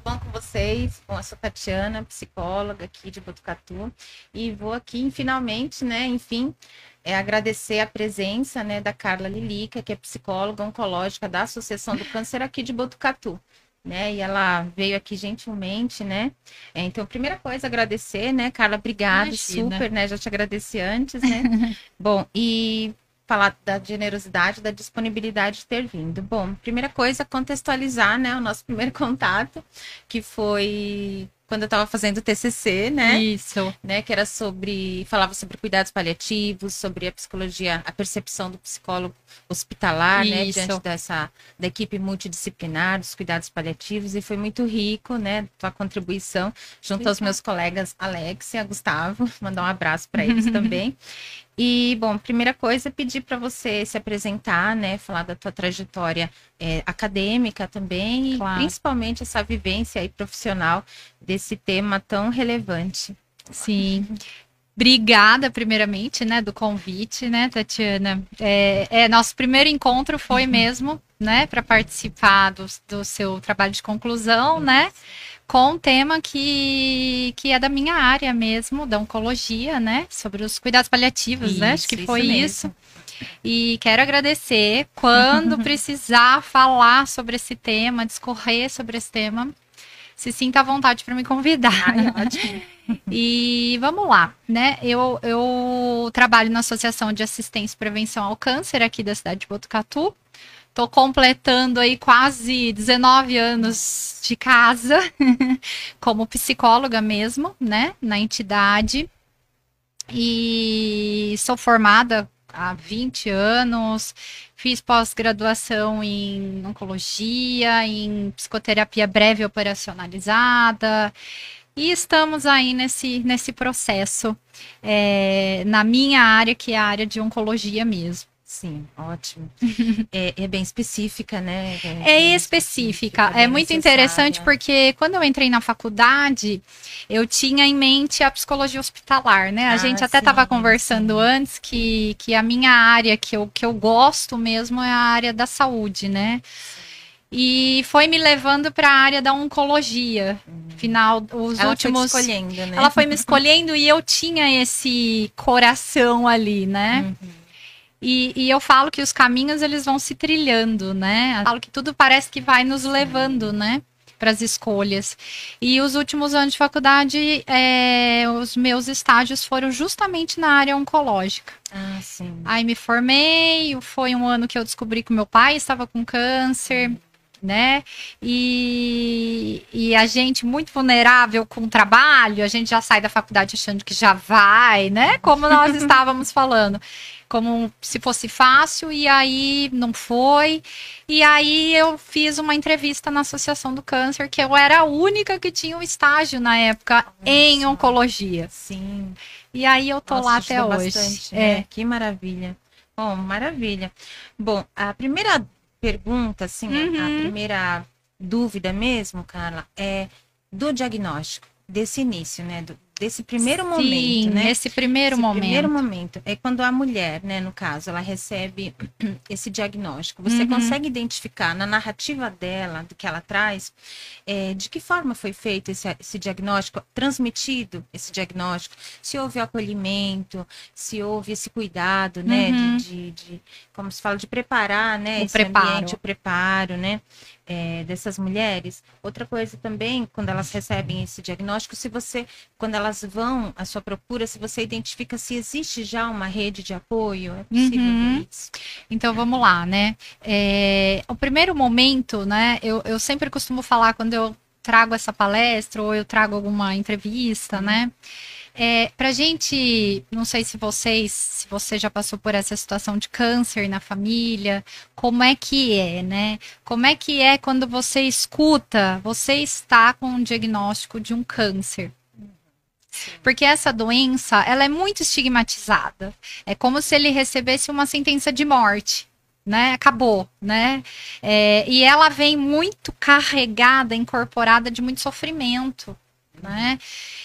bom com vocês? Bom, eu sou Tatiana, psicóloga aqui de Botucatu, e vou aqui, finalmente, né, enfim, agradecer a presença, né, da Carla Lilica, que é psicóloga oncológica da Associação do Câncer aqui de Botucatu, né, e ela veio aqui gentilmente, né, então, primeira coisa, agradecer, né, Carla, obrigada, Imagina. super, né, já te agradeci antes, né, bom, e falar da generosidade, da disponibilidade de ter vindo. Bom, primeira coisa, contextualizar, né, o nosso primeiro contato, que foi quando eu estava fazendo o TCC, Isso, né, que era falava sobre cuidados paliativos, sobre a psicologia, a percepção do psicólogo hospitalar, né, diante isso. da equipe multidisciplinar dos cuidados paliativos, e foi muito rico, né, tua contribuição, junto aos Obrigada. meus colegas Alex e Gustavo, mandar um abraço para eles também. E, bom, primeira coisa, pedir para você se apresentar, né? Falar da tua trajetória acadêmica também, e Claro, principalmente essa vivência aí profissional desse tema tão relevante. sim. Obrigada, primeiramente, né, do convite, né, Tatiana? Nosso primeiro encontro foi mesmo, né, para participar do seu trabalho de conclusão, né, com um tema que é da minha área mesmo, da oncologia, né, sobre os cuidados paliativos, né? Acho que foi Isso isso. mesmo. E quero agradecer quando precisar falar sobre esse tema, discorrer sobre esse tema. Se sinta à vontade para me convidar. Ai, ótimo. E vamos lá, né? Eu trabalho na Associação de Assistência e Prevenção ao Câncer aqui da cidade de Botucatu. Estou completando aí quase 19 anos de casa como psicóloga mesmo, né? Na entidade. E sou formada há 20 anos, fiz pós-graduação em oncologia, em psicoterapia breve operacionalizada, e estamos aí nesse processo, na minha área, que é a área de oncologia mesmo. Sim, ótimo. É bem específica, né? É Bem específica, é bem muito interessante necessária. porque quando eu entrei na faculdade, eu tinha em mente a psicologia hospitalar, né? A Ah, gente até estava sim, conversando sim. antes que a minha área, que eu gosto mesmo, é a área da saúde, né? E foi me levando para a área da oncologia. Afinal, os Ela foi te últimos. escolhendo, Ela né? foi me escolhendo e eu tinha esse coração ali, né? E eu falo que os caminhos eles vão se trilhando, né? Eu falo que tudo parece que vai nos levando, né? Para as escolhas. E os últimos anos de faculdade, os meus estágios foram justamente na área oncológica. Ah, sim. Aí me formei, foi um ano que eu descobri que meu pai estava com câncer, né? E a gente muito vulnerável com o trabalho, a gente já sai da faculdade achando que já vai, né? Como nós estávamos falando, como se fosse fácil, e aí não foi. E aí eu fiz uma entrevista na Associação do Câncer, que eu era a única que tinha um estágio na época em Só. oncologia. Sim. E aí eu tô Nossa, lá te até ajudou hoje. bastante, né? Que maravilha. Bom, maravilha. Bom, a primeira pergunta, assim, a Uhum. primeira dúvida mesmo, Carla, é do diagnóstico, desse início, né? Desse primeiro momento, Sim, né? nesse primeiro Esse primeiro momento. momento é quando a mulher, né, no caso, ela recebe esse diagnóstico. Você Uhum. consegue identificar na narrativa dela, do que ela traz, de que forma foi feito esse diagnóstico, transmitido esse diagnóstico, se houve acolhimento, se houve esse cuidado, né, Uhum. como se fala, de preparar, né, O esse ambiente, preparo. o preparo, né, dessas mulheres. Outra coisa também, quando elas recebem esse diagnóstico, se você, quando elas vão à sua procura, se você identifica se existe já uma rede de apoio, é possível Uhum. ver isso. Então vamos lá, né? O primeiro momento, né? Eu sempre costumo falar quando eu trago essa palestra ou eu trago alguma entrevista, né? Pra gente, não sei se você já passou por essa situação de câncer na família, como é, né? Como é que é quando você escuta, você está com um diagnóstico de um câncer? Porque essa doença, ela é muito estigmatizada. É como se ele recebesse uma sentença de morte, né? Acabou, né? E ela vem muito carregada, incorporada de muito sofrimento. né?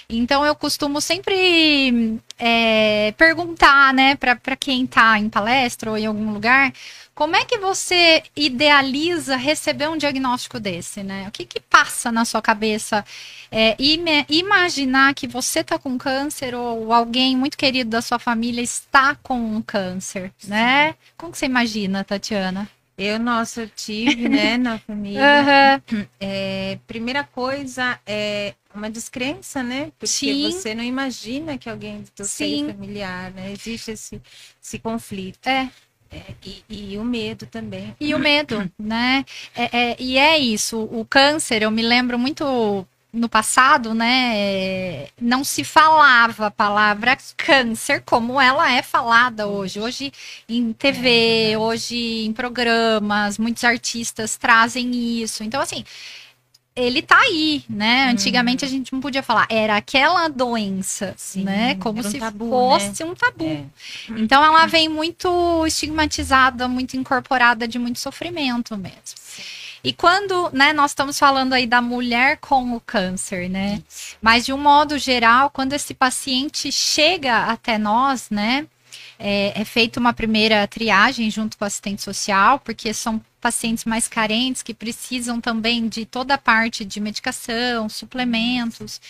Então eu costumo sempre perguntar, né, para quem está em palestra ou em algum lugar, como é que você idealiza receber um diagnóstico desse, né? O que que passa na sua cabeça? Imaginar que você está com câncer ou alguém muito querido da sua família está com um câncer, né? Como que você imagina, Tatiana? Nossa, eu tive, né, na família. Uhum. Primeira coisa é uma descrença, né? Porque Sim. você não imagina que alguém do teu Sim. seio familiar, né? Existe esse conflito. E o medo também. E o medo, né? E é isso. O câncer, eu me lembro muito no passado, né? Não se falava a palavra câncer como ela é falada hoje. Hoje em TV, hoje em programas, muitos artistas trazem isso. Então, assim, ele tá aí, né? Antigamente a gente não podia falar, era aquela doença, Sim, né? Como era um se tabu, fosse né? um tabu. Então ela vem muito estigmatizada, muito incorporada de muito sofrimento mesmo. Sim. E quando, né, nós estamos falando aí da mulher com o câncer, né? Isso. Mas de um modo geral, quando esse paciente chega até nós, né? É feita uma primeira triagem junto com o assistente social, porque são pacientes mais carentes que precisam também de toda a parte de medicação, suplementos,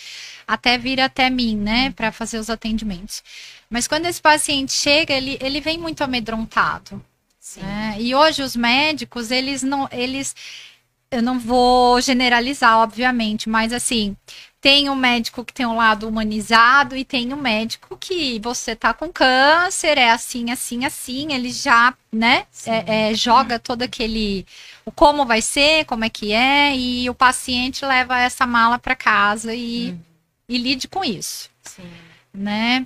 até vir até mim, né, para fazer os atendimentos. Mas quando esse paciente chega, ele vem muito amedrontado. Né? E hoje os médicos, eu não vou generalizar, obviamente, mas assim, tem um médico que tem um lado humanizado e tem um médico que você tá com câncer, é assim, assim, assim, ele já, né, joga todo aquele, o como vai ser, como é que é, e o paciente leva essa mala para casa e lide com isso. Sim. Né?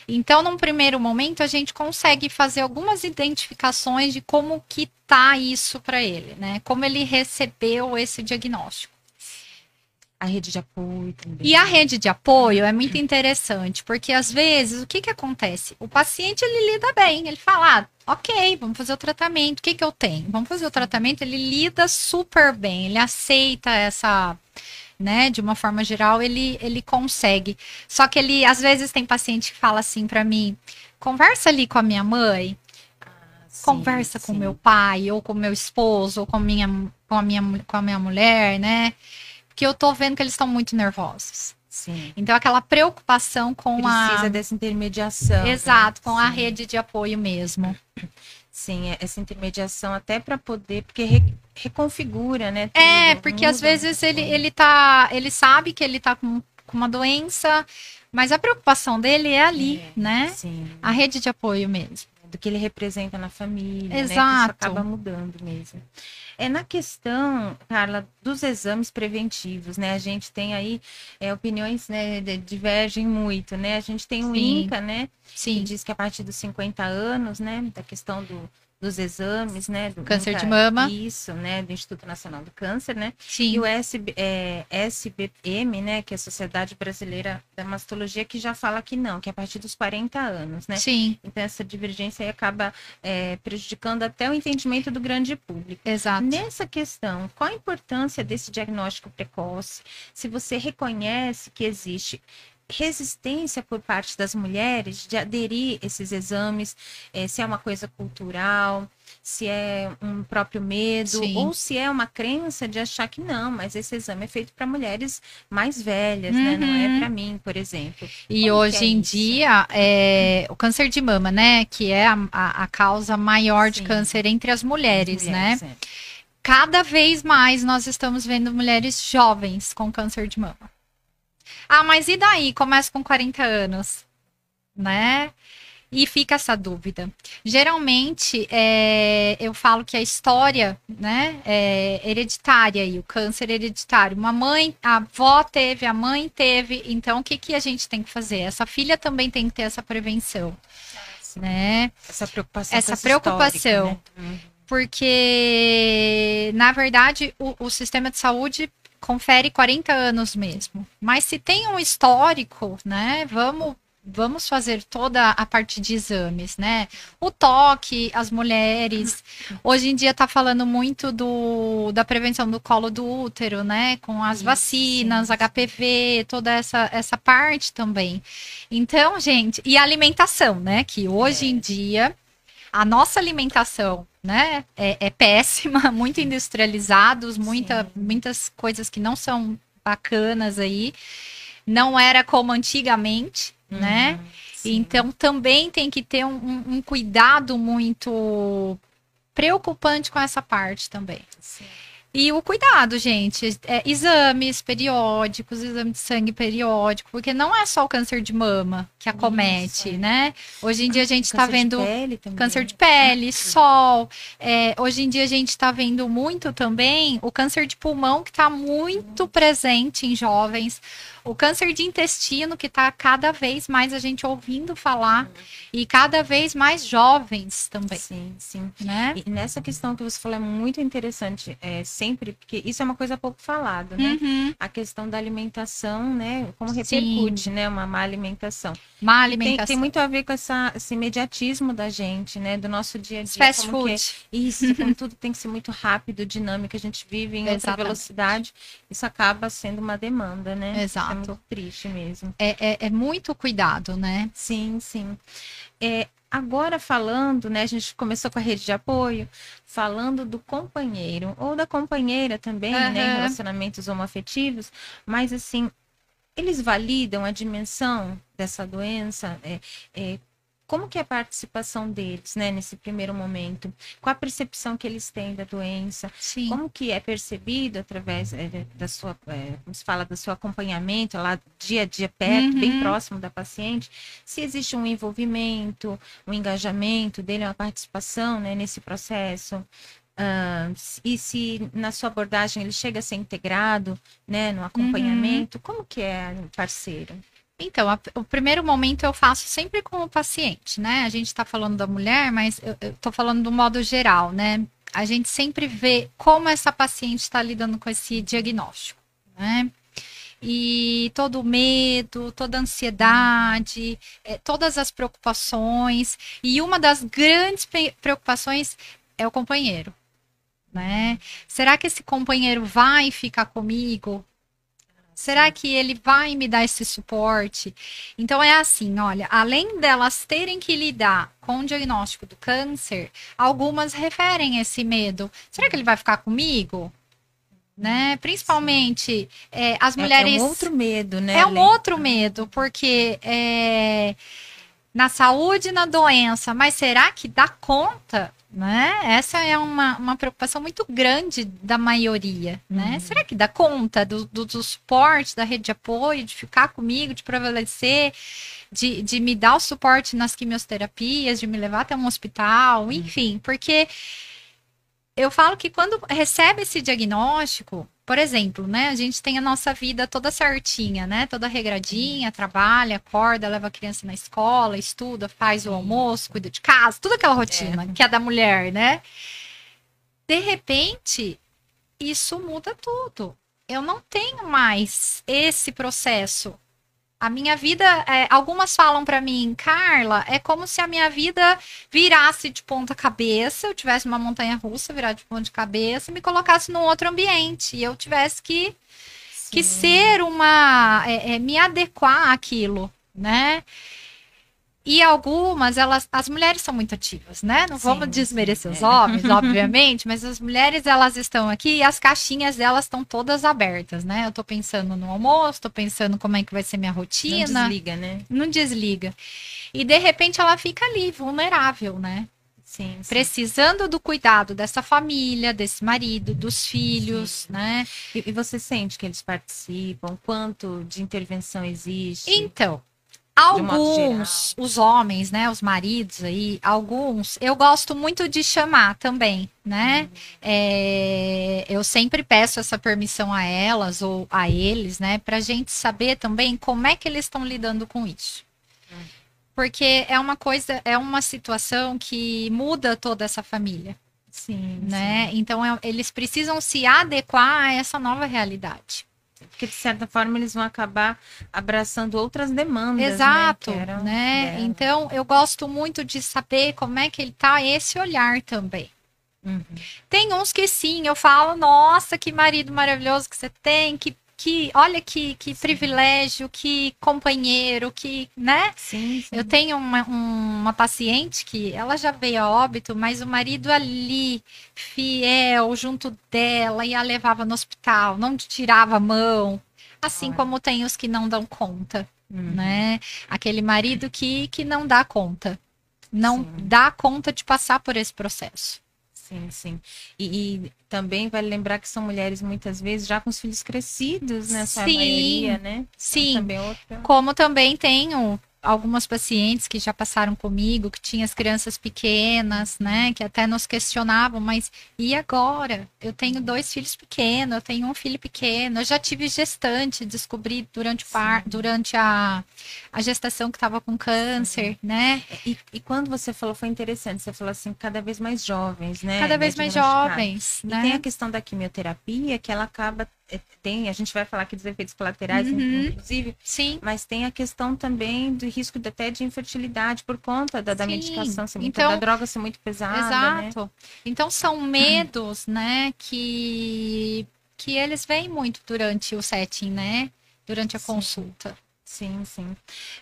Então, num primeiro momento, a gente consegue fazer algumas identificações de como que tá isso para ele, né? Como ele recebeu esse diagnóstico. A rede de apoio também. E a rede de apoio é muito interessante, porque às vezes, o que que acontece? O paciente, ele lida bem, ele fala, ok, vamos fazer o tratamento, o que que eu tenho? Vamos fazer o tratamento, ele lida super bem, ele aceita essa... Né, de uma forma geral, ele consegue. Só que ele, às vezes, tem paciente que fala assim para mim, conversa ali com a minha mãe, conversa com meu pai, ou com meu esposo, ou com a minha mulher, né? Porque eu tô vendo que eles estão muito nervosos. Sim. Então, aquela preocupação com Precisa dessa intermediação. Exato, né? com a rede de apoio mesmo. Sim, essa intermediação até para poder, porque reconfigura, né? Porque às vezes ele sabe que ele tá com uma doença, mas a preocupação dele é ali, né? Sim. A rede de apoio mesmo. Do que ele representa na família, Exato. né? Que isso acaba mudando mesmo. Na questão, Carla, dos exames preventivos, né? A gente tem aí opiniões, né, divergem muito, né? A gente tem o INCA, né? Sim. Que diz que a partir dos 50 anos, né? Da questão dos exames, né? Do câncer de mama. Isso, né? Do Instituto Nacional do Câncer, né? Sim. E o SBM, né? Que é a Sociedade Brasileira da Mastologia, que já fala que não, que é a partir dos 40 anos, né? Sim. Então, essa divergência aí acaba prejudicando até o entendimento do grande público. Exato. Nessa questão, qual a importância desse diagnóstico precoce? Se você reconhece que existe resistência por parte das mulheres de aderir esses exames, se é uma coisa cultural, se é um próprio medo, Sim. ou se é uma crença de achar que não, mas esse exame é feito para mulheres mais velhas, né? Não é para mim, por exemplo. E Como hoje em dia, o câncer de mama, né? Que é a causa maior de câncer entre as mulheres, né? Cada vez mais nós estamos vendo mulheres jovens com câncer de mama. Ah, mas e daí? Começa com 40 anos, né? E fica essa dúvida. Geralmente, eu falo que a história, né, é hereditária e o câncer hereditário. A avó teve, a mãe teve, então o que que a gente tem que fazer? Essa filha também tem que ter essa prevenção, né? Essa preocupação. Essa preocupação. Né? Porque, na verdade, o sistema de saúde confere 40 anos mesmo. Mas se tem um histórico, né? Vamos vamos fazer toda a parte de exames, né? O toque, as mulheres. Hoje em dia tá falando muito da prevenção do colo do útero, né? Com as vacinas, sim. HPV, toda essa parte também. Então, gente, e a alimentação, né? Que hoje em dia a nossa alimentação, né, é péssima, muito industrializados, muitas coisas que não são bacanas aí. Não era como antigamente, né? Sim. Então também tem que ter um cuidado muito preocupante com essa parte também. Sim. E o cuidado, gente, exames periódicos, exame de sangue periódico, porque não é só o câncer de mama que acomete, né? Hoje em dia a gente está vendo câncer de pele, sol. Hoje em dia a gente está vendo muito também o câncer de pulmão, que está muito presente em jovens. O câncer de intestino, que está cada vez mais a gente ouvindo falar, e cada vez mais jovens também. Sim, sim. Né? E nessa questão que você falou é muito interessante, sempre, porque isso é uma coisa pouco falada, né? A questão da alimentação, né? Como repercute, né? Uma má alimentação. Má alimentação. Tem muito a ver com esse imediatismo da gente, né? Do nosso dia a dia. Fast food. Isso, como tudo tem que ser muito rápido, dinâmico, a gente vive em outra velocidade. Isso acaba sendo uma demanda, né? Exato. É muito triste mesmo. É muito cuidado, né? Sim, sim. Agora falando, né, a gente começou com a rede de apoio, falando do companheiro ou da companheira também, né, em relacionamentos homoafetivos, mas assim, eles validam a dimensão dessa doença? Como que é a participação deles, né, nesse primeiro momento? Qual a percepção que eles têm da doença? Sim. Como que é percebido através da sua, como se fala, do seu acompanhamento lá dia a dia perto, bem próximo da paciente? Se existe um envolvimento, um engajamento dele, uma participação, né, nesse processo? E se na sua abordagem ele chega a ser integrado, né, no acompanhamento? Como que é parceiro? Então, o primeiro momento eu faço sempre com o paciente, né? A gente está falando da mulher, mas eu estou falando do modo geral, né? A gente sempre vê como essa paciente está lidando com esse diagnóstico, né? E todo o medo, toda a ansiedade, todas as preocupações. E uma das grandes preocupações é o companheiro, né? Será que esse companheiro vai ficar comigo? Será que ele vai me dar esse suporte? Então é assim, olha, além delas terem que lidar com o diagnóstico do câncer, algumas referem esse medo. Será que ele vai ficar comigo? Né? Principalmente as mulheres. É um outro medo, né? É um outro medo, porque na saúde e na doença, mas será que dá conta? Né? Essa é uma preocupação muito grande da maioria, né? Será que dá conta do suporte, da rede de apoio, de ficar comigo, de prevalecer, de me dar o suporte nas quimioterapias, de me levar até um hospital, enfim, porque eu falo que quando recebe esse diagnóstico, por exemplo, né, a gente tem a nossa vida toda certinha, né, toda regradinha, trabalha, acorda, leva a criança na escola, estuda, faz o almoço, cuida de casa, toda aquela rotina que é da mulher, né? De repente, isso muda tudo. Eu não tenho mais esse processo. A minha vida, algumas falam para mim, Carla, é como se a minha vida virasse de ponta cabeça, eu tivesse uma montanha russa, virar de ponta de cabeça, e me colocasse num outro ambiente, e eu tivesse que ser me adequar àquilo, né? E algumas, as mulheres são muito ativas, né? Não vamos desmerecer os homens, obviamente, mas as mulheres, elas estão aqui e as caixinhas delas estão todas abertas, né? Eu tô pensando no almoço, tô pensando como é que vai ser minha rotina. Não desliga, né? Não desliga. E de repente ela fica ali, vulnerável, né? Sim. Precisando do cuidado dessa família, desse marido, dos filhos, né? E você sente que eles participam? Quanto de intervenção existe? Então, alguns, os homens, né, os maridos aí, alguns, eu gosto muito de chamar também, né? Eu sempre peço essa permissão a elas ou a eles, né, pra gente saber também como é que eles estão lidando com isso. Porque é uma situação que muda toda essa família. Sim, né? Então, eles precisam se adequar a essa nova realidade. Porque, de certa forma, eles vão acabar abraçando outras demandas, Exato, né? Então, eu gosto muito de saber como é que ele tá, esse olhar também. Uhum. Tem uns que sim, eu falo, nossa, que marido maravilhoso que você tem, olha que privilégio, que companheiro, que, né? Sim. Eu tenho uma paciente que ela já veio a óbito, mas o marido ali, fiel, junto dela, e a levava no hospital, não tirava a mão. Assim como tem os que não dão conta, né? Aquele marido que não dá conta. Não dá conta de passar por esse processo. Sim. E também vale lembrar que são mulheres, muitas vezes, já com os filhos crescidos, né? Essa maioria, né? Sim. Então, também outra... Como também tenho algumas pacientes que já passaram comigo, que tinham as crianças pequenas, né? Que até nos questionavam, mas e agora? Eu tenho 2 filhos pequenos, eu tenho um filho pequeno, eu já tive gestante, descobri durante a gestação que estava com câncer, né? E quando você falou, foi interessante, você falou assim, cada vez mais jovens, né? Cada vez mais jovens, né? E tem a questão da quimioterapia, que ela acaba... a gente vai falar aqui dos efeitos colaterais, inclusive, sim. Mas tem a questão também do risco até de infertilidade por conta da medicação ser muito, da droga ser muito pesada. Exato. Né? Então são medos, né, que eles veem muito durante o setting, né? Durante a consulta. Sim.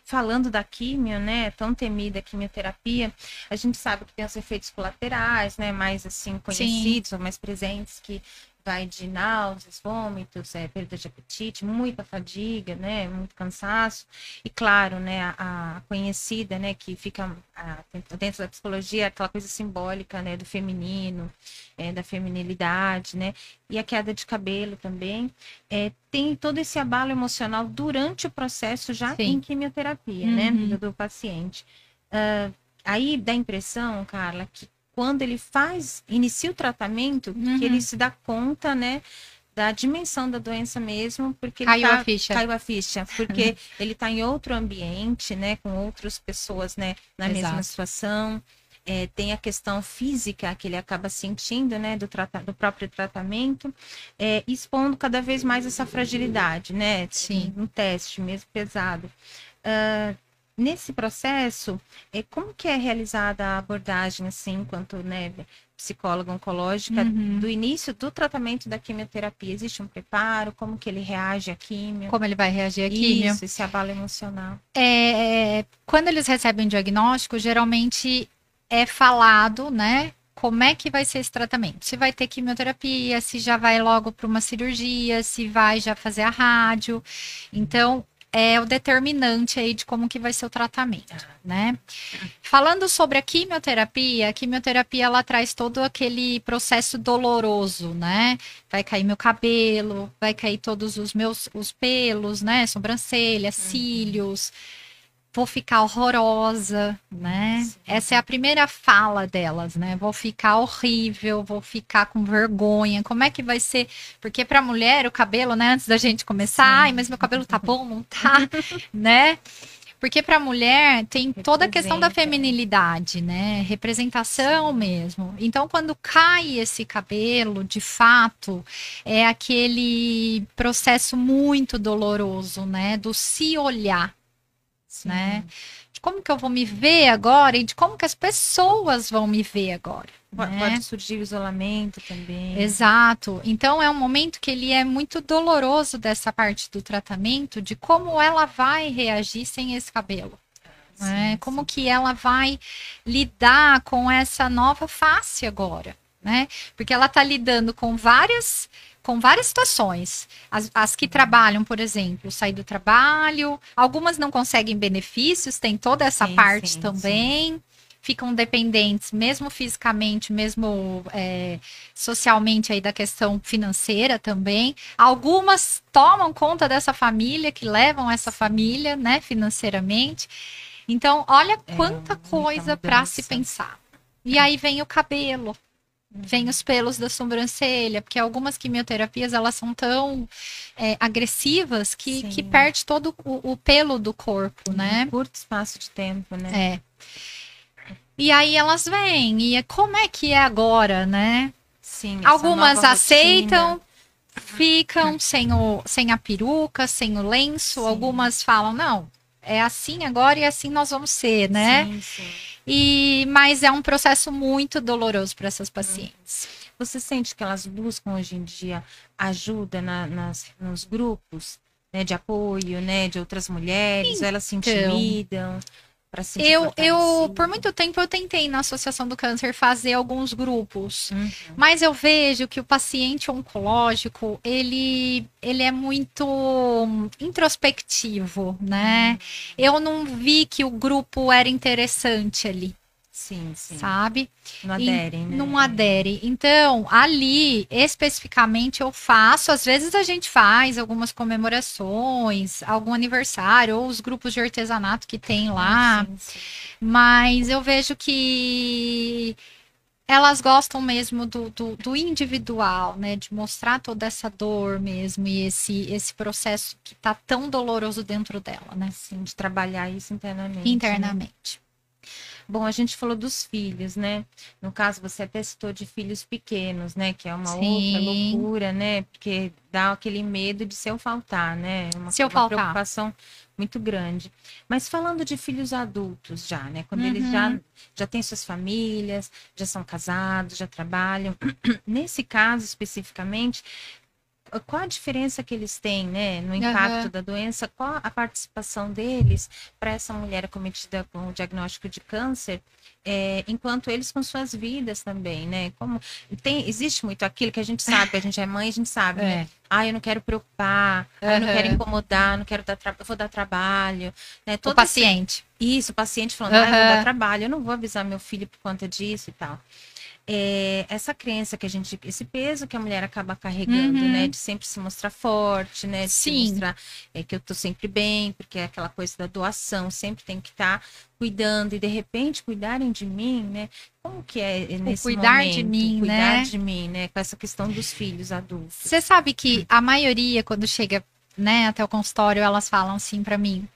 Falando da quimio, né, tão temida quimioterapia, a gente sabe que tem os efeitos colaterais, né, mais assim conhecidos ou mais presentes, que vai de náuseas, vômitos, perda de apetite, muita fadiga, né, muito cansaço, e claro, né, a conhecida, né, que fica dentro da psicologia, aquela coisa simbólica, né, do feminino, da feminilidade, né, e a queda de cabelo também, tem todo esse abalo emocional durante o processo já em quimioterapia, né, do paciente. Aí dá a impressão, Carla, que quando ele inicia o tratamento, que ele se dá conta, né, da dimensão da doença mesmo, porque caiu a ficha, porque ele está em outro ambiente, né, com outras pessoas, né, na mesma situação. Tem a questão física que ele acaba sentindo, né, do próprio tratamento, expondo cada vez mais essa fragilidade, né, um teste mesmo pesado. Nesse processo, como que é realizada a abordagem, assim, enquanto, né, psicóloga oncológica, do início do tratamento da quimioterapia? Existe um preparo? Como que ele reage à quimio? Como ele vai reagir à quimio? Isso, esse abalo emocional. Quando eles recebem o diagnóstico, geralmente é falado, né, como é que vai ser esse tratamento. Se vai ter quimioterapia, se já vai logo para uma cirurgia, se vai já fazer a rádio. Então, é o determinante aí de como que vai ser o tratamento, né? Falando sobre a quimioterapia ela traz todo aquele processo doloroso, né? Vai cair meu cabelo, vai cair todos os pelos, né? Sobrancelha, cílios. Vou ficar horrorosa, né? Sim. Essa é a primeira fala delas, né? Vou ficar horrível, vou ficar com vergonha. Como é que vai ser? Porque para mulher o cabelo, né? Antes da gente começar, ai, mas meu cabelo tá bom, não tá, né? Porque para mulher tem toda a questão da feminilidade, né? Representação mesmo. Então, quando cai esse cabelo, de fato, é aquele processo muito doloroso, né? Do se olhar. Né? De como que eu vou me ver agora e de como que as pessoas vão me ver agora. Pode surgir o isolamento também. Exato. Então é um momento que ele é muito doloroso dessa parte do tratamento, de como ela vai reagir sem esse cabelo. Né? Como que ela vai lidar com essa nova face agora. Né? Porque ela está lidando com várias situações. As que trabalham, por exemplo, sair do trabalho, algumas não conseguem benefícios, tem toda essa parte também. Ficam dependentes, mesmo fisicamente, mesmo socialmente, aí da questão financeira também. Algumas tomam conta dessa família, que levam essa família, né, financeiramente. Então, olha quanta coisa para se pensar. E aí vem o cabelo. Vem os pelos da sobrancelha, porque algumas quimioterapias elas são tão agressivas que perde todo o pelo do corpo, né? Curto espaço de tempo, né? E aí elas vêm, e como é que é agora, né? Sim. Algumas aceitam, ficam sem a peruca, sem o lenço. Sim. Algumas falam, não, é assim agora e assim nós vamos ser, né? Sim, sim. Mas é um processo muito doloroso para essas pacientes. Você sente que elas buscam hoje em dia ajuda nos grupos, né, de apoio, né, de outras mulheres? Então, ou elas se intimidam? Por muito tempo eu tentei na Associação do Câncer fazer alguns grupos, mas eu vejo que o paciente oncológico, ele é muito introspectivo, né? Eu não vi que o grupo era interessante ali. Sim, sim. Sabe? Não aderem, né? Não adere. Então, ali, especificamente, eu faço. Às vezes a gente faz algumas comemorações, algum aniversário, ou os grupos de artesanato que tem lá. Sim, sim. Mas eu vejo que elas gostam mesmo do individual, né? De mostrar toda essa dor mesmo e esse processo que tá tão doloroso dentro dela, né? Sim, de trabalhar isso internamente. Internamente. Né? Bom, a gente falou dos filhos, né? No caso, você até citou de filhos pequenos, né? Que é uma outra loucura, né? Porque dá aquele medo de se eu faltar, né? Uma preocupação muito grande. Mas falando de filhos adultos já, né? Quando eles já têm suas famílias, já são casados, já trabalham. Nesse caso, especificamente, qual a diferença que eles têm, né, no impacto da doença? Qual a participação deles para essa mulher acometida com o diagnóstico de câncer, enquanto eles com suas vidas também, né? Como existe muito aquilo que a gente sabe, que a gente é mãe, a gente sabe, né? Eu não quero preocupar, eu não quero incomodar, não quero eu vou dar trabalho, né? O paciente. Isso, o paciente falando, eu vou dar trabalho, eu não vou avisar meu filho por conta disso e tal. Essa crença que esse peso que a mulher acaba carregando, né, de sempre se mostrar forte, né, de se mostrar que eu tô sempre bem, porque é aquela coisa da doação, sempre tem que estar cuidando e de repente cuidarem de mim, né? Como que é nesse cuidar momento? De mim, cuidar né? de mim, né? Com essa questão dos filhos adultos. Você sabe que a maioria, quando chega, né, até o consultório, elas falam assim para mim: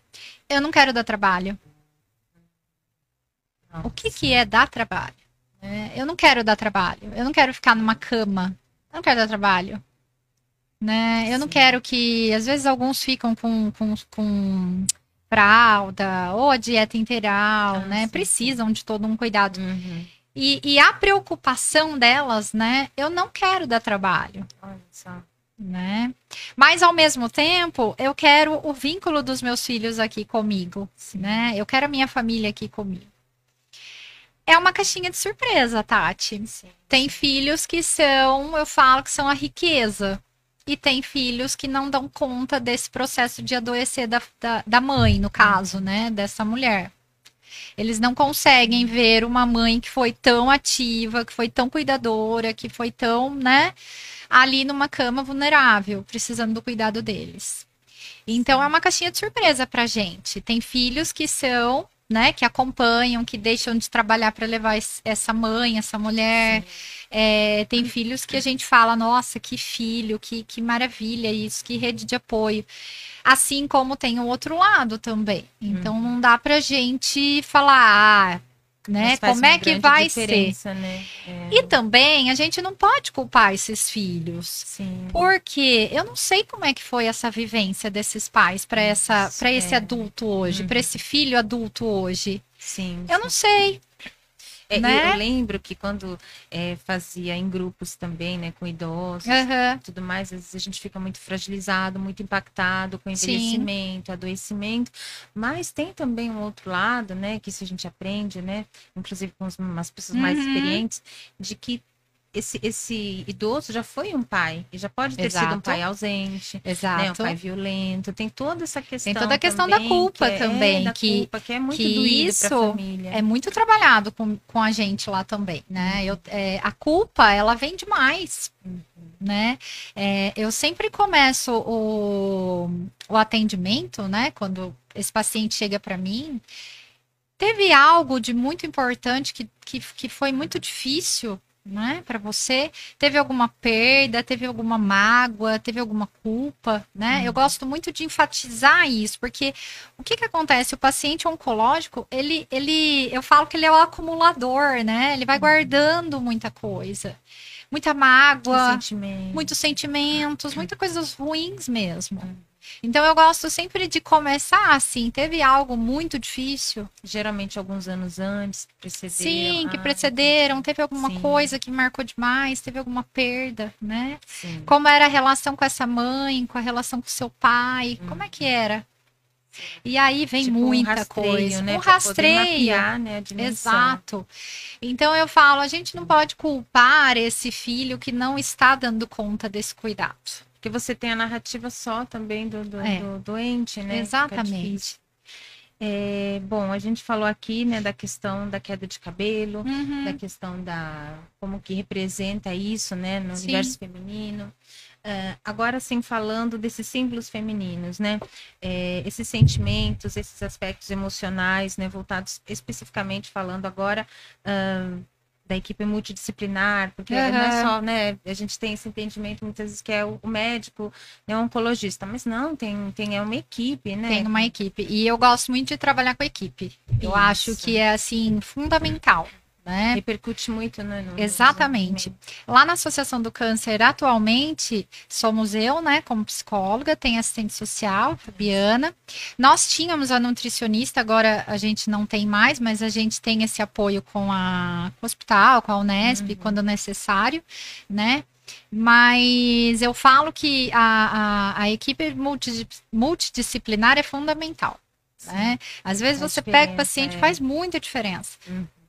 eu não quero dar trabalho. Nossa. O que é dar trabalho? Eu não quero dar trabalho. Eu não quero ficar numa cama. Eu não quero dar trabalho. Né? Eu não quero que... Às vezes alguns ficam com fralda ou a dieta integral, né? Precisam de todo um cuidado. E a preocupação delas, né? Eu não quero dar trabalho. Olha só. Né? Mas ao mesmo tempo, eu quero o vínculo dos meus filhos aqui comigo. Né? Eu quero a minha família aqui comigo. É uma caixinha de surpresa, Tati. Sim. Tem filhos que eu falo que são a riqueza. E tem filhos que não dão conta desse processo de adoecer da mãe, no caso, né? Dessa mulher. Eles não conseguem ver uma mãe que foi tão ativa, que foi tão cuidadora, que foi tão, né? Ali numa cama vulnerável, precisando do cuidado deles. Então, é uma caixinha de surpresa pra gente. Tem filhos que são... né, que acompanham, que deixam de trabalhar para levar essa mãe, essa mulher. Tem filhos que a gente fala, nossa, que filho, que maravilha isso, que rede de apoio. Assim como tem o outro lado também. Então não dá pra gente falar, né, como é que vai ser. Né? E também a gente não pode culpar esses filhos. Sim. Porque eu não sei como é que foi essa vivência desses pais para esse adulto hoje, para esse filho adulto hoje. Sim. Eu não sei. Né? Eu lembro que quando fazia em grupos também, né, com idosos e tudo mais, às vezes a gente fica muito fragilizado, muito impactado com envelhecimento, adoecimento, mas tem também um outro lado, né, que isso a gente aprende, né, inclusive com as pessoas mais experientes, de que esse idoso já foi um pai, e já pode ter sido um pai ausente, né, um pai violento, tem toda essa questão. Tem toda a questão da culpa também, que é muito doído para a família. É muito trabalhado com a gente lá também, né? A culpa, ela vem demais, né? Eu sempre começo o atendimento, né? Quando esse paciente chega para mim, teve algo de muito importante que foi muito difícil, né, para você, teve alguma perda, teve alguma mágoa, teve alguma culpa, né? Eu gosto muito de enfatizar isso, porque o que acontece? O paciente oncológico, eu falo que ele é o acumulador, né? Ele vai guardando muita coisa. muita mágoa, Sentimento. muitos sentimentos, muitas coisas ruins mesmo. Então eu gosto sempre de começar assim. Teve algo muito difícil? Geralmente alguns anos antes, que precederam. Sim, que precederam. Teve alguma Sim. coisa que marcou demais? Teve alguma perda, né? Sim. Como era a relação com essa mãe, com a relação com seu pai? Como é que era? E aí vem Tipo, muita um rastreio, coisa. né? Um Pra poder rastreio. mapear, né, a dimensão. Exato. Então eu falo, a gente não pode culpar esse filho que não está dando conta desse cuidado. Porque você tem a narrativa só também do doente, né? Fica Exatamente. difícil. Bom, a gente falou aqui, né, da questão da queda de cabelo, da questão da como que representa isso, né, no Sim. universo feminino. Agora, sim, falando desses símbolos femininos, né, esses sentimentos, esses aspectos emocionais, né, voltados especificamente falando agora da equipe multidisciplinar, porque não é só, né, a gente tem esse entendimento muitas vezes que é o médico, né, o oncologista, mas não, é uma equipe, né? Tem uma equipe. E eu gosto muito de trabalhar com equipe. Eu Isso. acho que é, assim, fundamental, né? Repercute muito, né? Exatamente. Lá na Associação do Câncer, atualmente, somos eu, né, como psicóloga, tem assistente social, Fabiana. Nós tínhamos a nutricionista, agora a gente não tem mais, mas a gente tem esse apoio com o hospital, com a Unesp, quando necessário, né? Mas eu falo que a equipe multidisciplinar é fundamental, né? Às vezes você pega o paciente, faz muita diferença.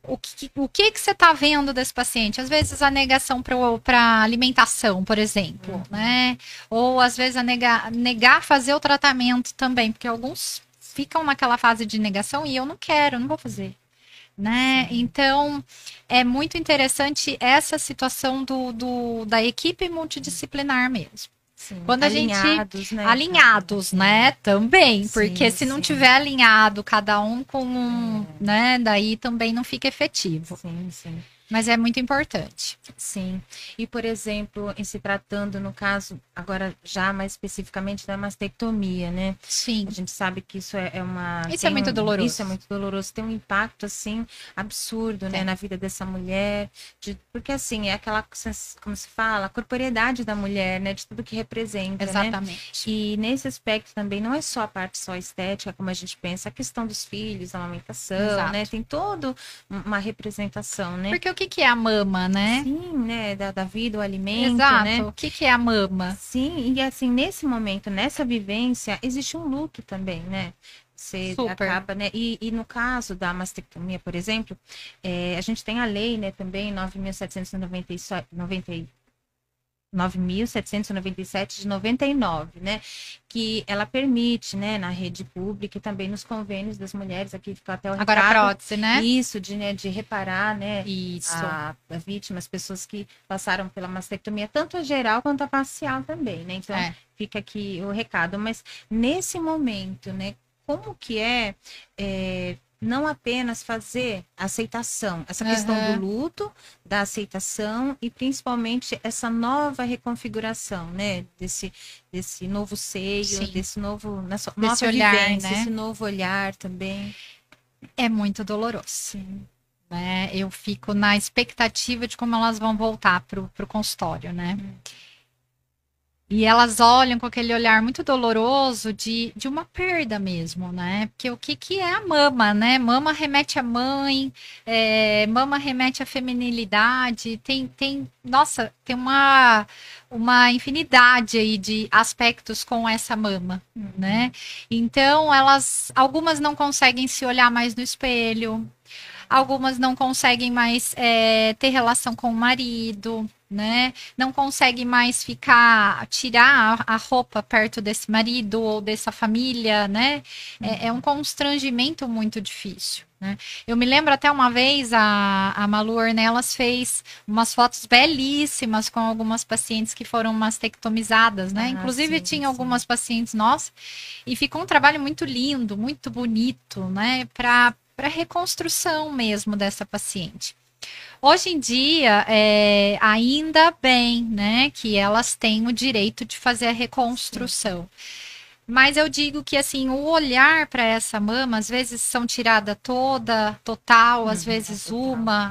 O que você está vendo desse paciente? Às vezes a negação para alimentação, por exemplo, né? Ou às vezes a negar fazer o tratamento também, porque alguns ficam naquela fase de negação e eu não quero, não vou fazer. Né? Então, é muito interessante essa situação da equipe multidisciplinar mesmo. Sim. Quando Alinhados, a gente né? alinhados, né? Também, Sim, porque se não sim. tiver alinhado cada um com um, né? Daí também não fica efetivo. Sim, sim. Mas é muito importante. Sim. E, por exemplo, em se tratando, no caso, agora já mais especificamente da mastectomia, né? Sim. A gente sabe que isso é uma... Isso é muito doloroso. Isso é muito doloroso. Tem um impacto, assim, absurdo, né? Na vida dessa mulher. Porque, assim, é aquela, como se fala, a corporeidade da mulher, né? De tudo que representa, Exatamente. né? E nesse aspecto também, não é só a parte só estética, como a gente pensa, a questão dos filhos, a amamentação, Exato. né? Tem toda uma representação, né? Porque o que é a mama, né? Sim, né? Da vida, o alimento, Exato. né? O que é a mama? Sim, e assim, nesse momento, nessa vivência, existe um luto também, né? Você Super. acaba, né? E no caso da mastectomia, por exemplo, a gente tem a lei, né, também, 9.797 de 99, né? Que ela permite, né, na rede pública e também nos convênios das mulheres, aqui fica até o Agora a recado, prótese, né? isso, de reparar, né, Isso. a vítima, as pessoas que passaram pela mastectomia, tanto a geral quanto a parcial também, né? Então, fica aqui o recado. Mas nesse momento, né, como que não apenas fazer a aceitação, essa questão do luto, da aceitação e principalmente essa nova reconfiguração, né, desse novo seio, Sim. desse novo, nova olhar, vivência, né? esse novo olhar também. É muito doloroso. Sim. Né? Eu fico na expectativa de como elas vão voltar pro consultório, né? E elas olham com aquele olhar muito doloroso de uma perda mesmo, né? Porque o que é a mama, né? Mama remete à mãe, mama remete à feminilidade, nossa, tem uma infinidade aí de aspectos com essa mama, né? Então, algumas não conseguem se olhar mais no espelho, algumas não conseguem mais ter relação com o marido, né? Não consegue mais tirar a roupa perto desse marido ou dessa família, né? É um constrangimento muito difícil, né? Eu me lembro até uma vez a Malu Ornelas fez umas fotos belíssimas com algumas pacientes que foram mastectomizadas, né? Inclusive tinha algumas pacientes nossas e ficou um trabalho muito lindo, muito bonito, né? Para reconstrução mesmo dessa paciente. Hoje em dia, ainda bem, né, que elas têm o direito de fazer a reconstrução. Mas eu digo que, assim, o olhar para essa mama, às vezes são tirada toda, total, às vezes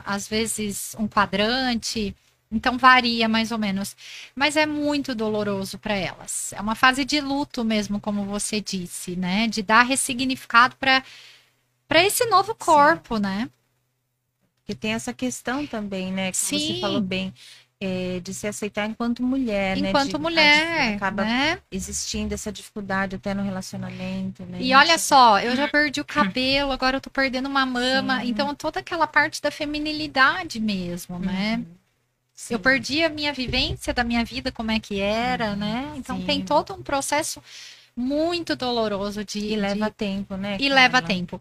às vezes um quadrante, Então varia mais ou menos, mas é muito doloroso para elas. É uma fase de luto mesmo, como você disse, né? De dar ressignificado para esse novo corpo, né? Porque tem essa questão também, né? Que você falou Sim, bem, de se aceitar enquanto mulher, né? enquanto mulher, Acaba né? existindo essa dificuldade até no relacionamento, né? E olha Isso, só, eu já perdi o cabelo, agora eu tô perdendo uma mama. sim. Então, toda aquela parte da feminilidade mesmo, né? Uhum. Eu Sim. perdi a minha vivência da minha vida, como é que era, né? Então, tem Sim. todo um processo muito doloroso E leva tempo, né, e leva Carla? tempo.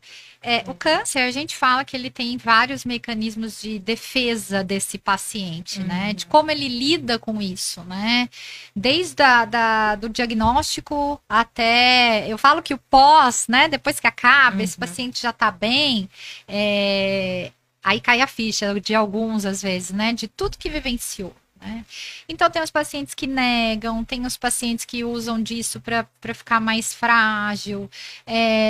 O câncer, a gente fala que ele tem vários mecanismos de defesa desse paciente, né? De como ele lida com isso, né? Desde do diagnóstico até. Eu falo que o pós, né? Depois que acaba, esse paciente já está bem. Aí cai a ficha de alguns, às vezes, né? De tudo que vivenciou. Né? Então, tem os pacientes que negam, tem os pacientes que usam disso para ficar mais frágil,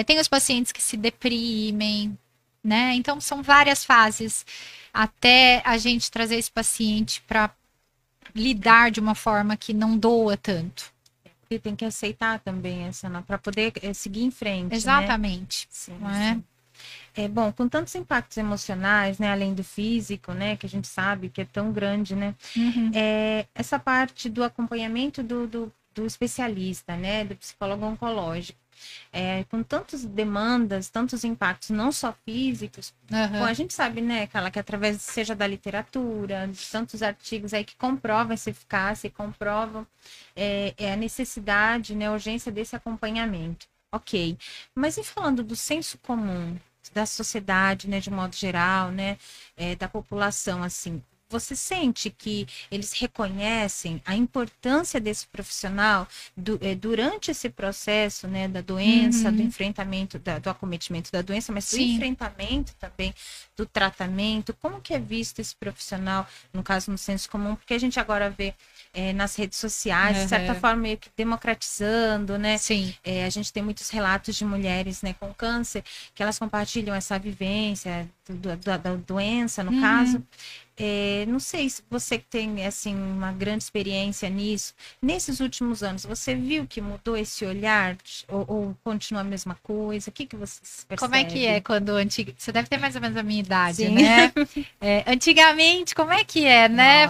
tem os pacientes que se deprimem, né? Então, são várias fases até a gente trazer esse paciente para lidar de uma forma que não doa tanto. E tem que aceitar também essa, para poder seguir em frente, Exatamente. né? Sim, Né? sim. Bom, com tantos impactos emocionais, né, além do físico, né, que a gente sabe que é tão grande, né, essa parte do acompanhamento do especialista, né, do psicólogo oncológico, com tantas demandas, tantos impactos, não só físicos, bom, a gente sabe, né, Carla, que através, seja da literatura, de tantos artigos aí que comprovam essa eficácia e comprovam a necessidade, né, a urgência desse acompanhamento. Ok, mas e falando do senso comum, da sociedade, né, de modo geral, né, da população, assim, você sente que eles reconhecem a importância desse profissional durante esse processo, né, da doença, do enfrentamento, do acometimento da doença, mas do enfrentamento também, do tratamento? Como que é visto esse profissional, no caso, no senso comum? Porque a gente agora vê nas redes sociais, de certa forma, meio que democratizando, né? Sim. A gente tem muitos relatos de mulheres, né, com câncer, que elas compartilham essa vivência da doença, no caso. Não sei se você tem, assim, uma grande experiência nisso. Nesses últimos anos, você viu que mudou esse olhar ou continua a mesma coisa? O que você percebe? Como é que é quando antiga... Você deve ter mais ou menos a minha idade, Sim. né? Antigamente, como é que é, né?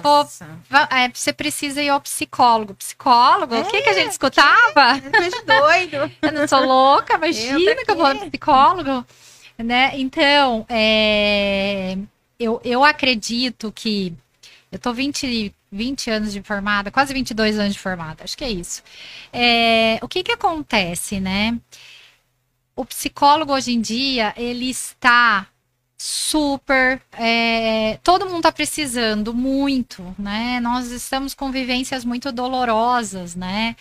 Você precisa ir ao psicólogo. Psicólogo? O que a gente escutava? Que doido. Eu não sou louca, imagina que eu vou ao psicólogo. Né? Então, eu acredito que eu tô 20 anos de formada, quase 22 anos de formada, acho que é isso. O que acontece, né? O psicólogo hoje em dia, ele está super. Todo mundo está precisando muito, né? Nós estamos com vivências muito dolorosas, né?